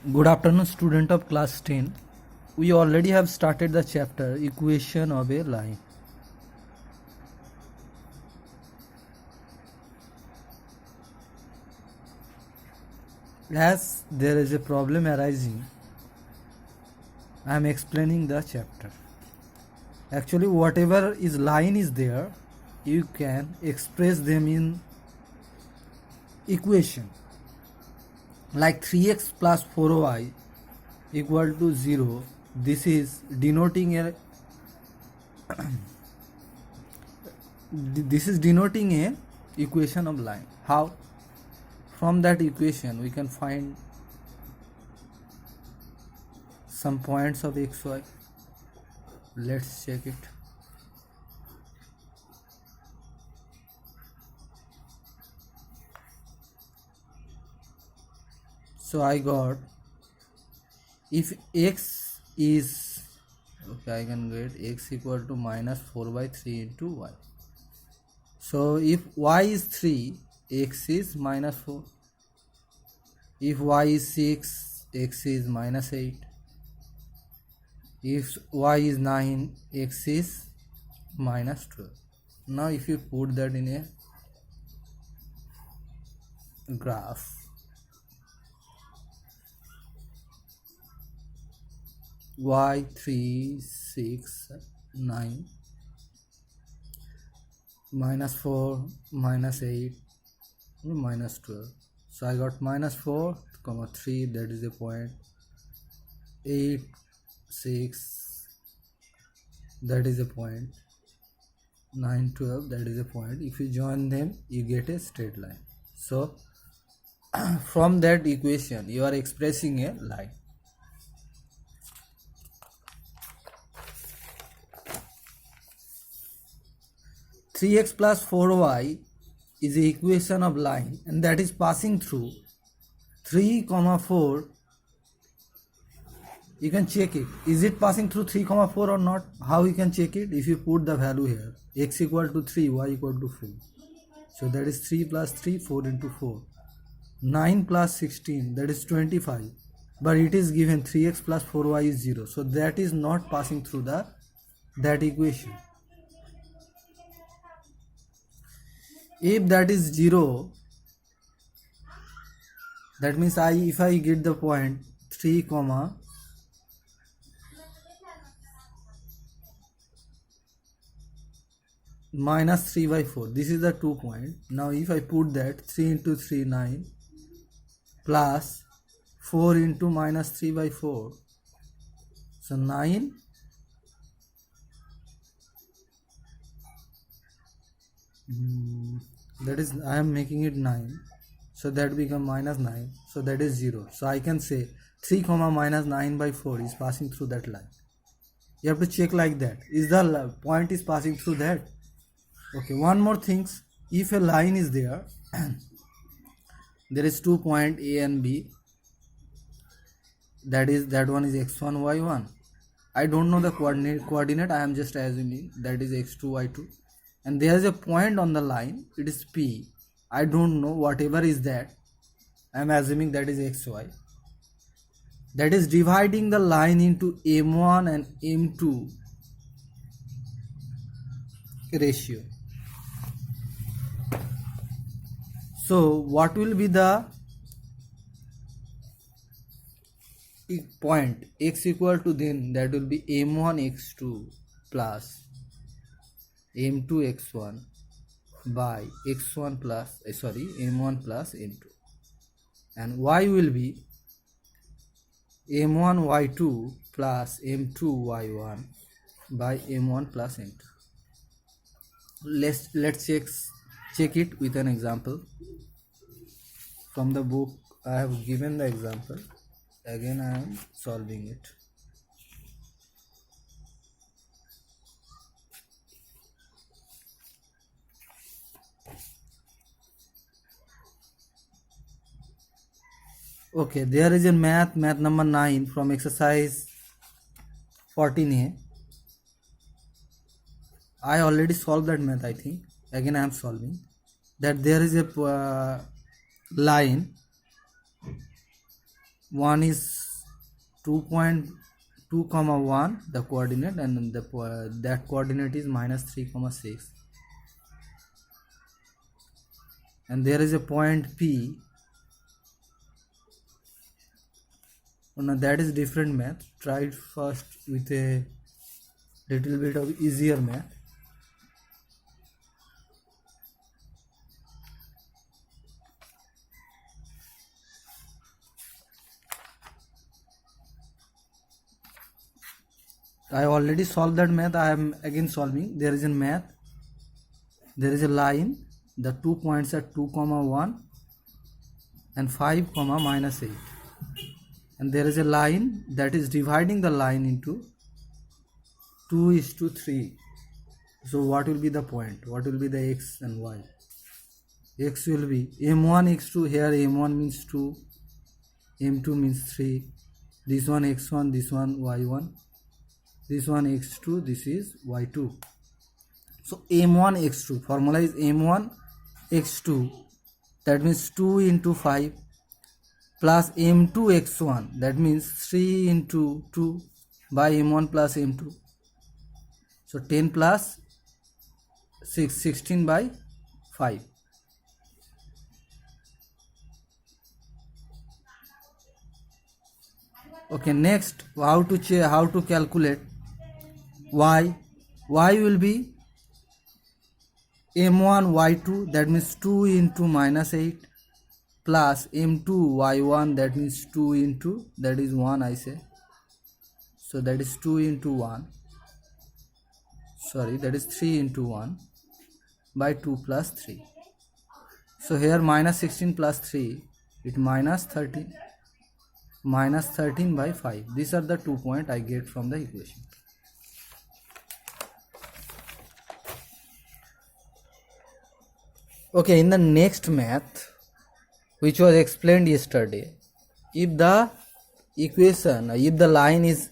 Good afternoon, student of class 10. We already have started the chapter Equation of a Line. As there is a problem arising, I am explaining the chapter. Actually, whatever is line is there, you can express them in equation. Like 3x plus 4y equal to 0. This is denoting a equation of line. How? From that equation we can find some points of xy. Let's check it. So I got, if x is, okay, I can get x equal to minus 4 by 3 into y. So if y is 3, x is minus 4. If y is 6, x is minus 8. If y is 9, x is minus 12. Now if you put that in a graph, y 3, 6, 9, minus 4, minus 8, minus 12. So I got minus 4, 3, that is the point. 8, 6, that is a point. 9, 12, that is a point. If you join them, you get a straight line. So from that equation you are expressing a line. Three x plus 4y is the equation of line, and that is passing through 3, 4. You can check it. Is it passing through 3, 4 or not? How you can check it? If you put the value here, x equal to 3, y equal to 4. So that is 3 plus 3, 4 into 4. 9 plus 16, that is 25. But it is given 3x plus 4y is 0. So that is not passing through that equation. If that is 0, that means if I get the point 3, minus 3 by 4, this is the 2 point. Now if I put that 3 into 3, 9, plus 4 into minus 3 by 4, so 9, that is, I am making it 9, so that become minus 9, so that is 0. So I can say 3 minus 9 by 4 is passing through that line. You have to check like that, is the point is passing through that. Okay, one more things, if a line is there there is 2 point A and B, that one is x1 y1. I don't know the coordinate, I am just assuming that is x2 y2, and there is a point on the line, it is P. I don't know, whatever is that, I am assuming that is xy. That is dividing the line into M1 and M2 ratio. So what will be the point x equal to, then that will be M1 x2 plus M2 x1 by x1 plus M1 plus M2, and y will be M1 y2 plus M2 y1 by M1 plus M2. Let's check it with an example. From the book I have given the example, again I am solving it. Okay, there is a math number 9 from exercise 14a. I already solved that math, I think. Again I am solving. That there is a line 1 is 2.2 comma 1 the coordinate, and that coordinate is minus 3 comma 6, and there is a point P. Now that is different math. Try it first with a little bit of easier math. I already solved that math. I am again solving. There is a math. There is a line. The 2 points are 2 comma 1 and 5 comma minus 8. And there is a line that is dividing the line into 2:3. So what will be the point? What will be the x and y? X will be m1 x2. Here m1 means 2, m2 means 3. This one x1, this one y1, this one x2, this is y2. So m1 x2, formula is m1 x2, that means 2 into 5, plus m2 x1, that means 3 into 2 by m1 plus m2. So 10 plus 6, 16 by 5. Okay, next how to calculate y. Y will be m1 y2, that means 2 into minus 8, plus m2 y1, that means 2 into, that is 1 I say, so that is 2 into 1, sorry, that is 3 into 1 by 2 plus 3. So here minus 16 plus 3, it minus 13, minus 13 by 5. These are the 2 points I get from the equation. Okay, in the next math, which was explained yesterday, if the equation, if the line is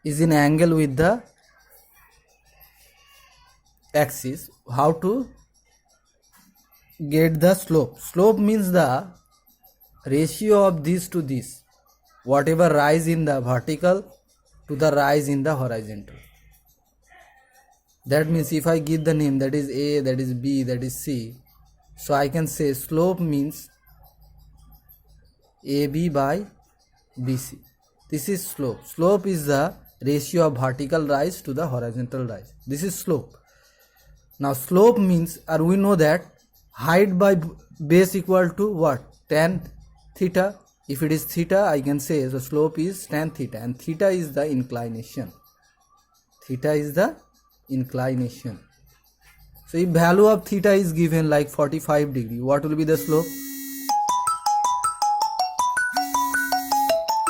in angle with the axis, how to get the slope? Slope means the ratio of this to this, whatever rise in the vertical to the rise in the horizontal. That means if I give the name, that is A, that is B, that is C, so I can say slope means AB by BC. This is slope. Slope is the ratio of vertical rise to the horizontal rise. This is slope. Now slope means, or we know that height by base equal to what? Tan theta. If it is theta, I can say the slope is tan theta, and theta is the inclination. Theta is the inclination. So if value of theta is given like 45 degree, what will be the slope?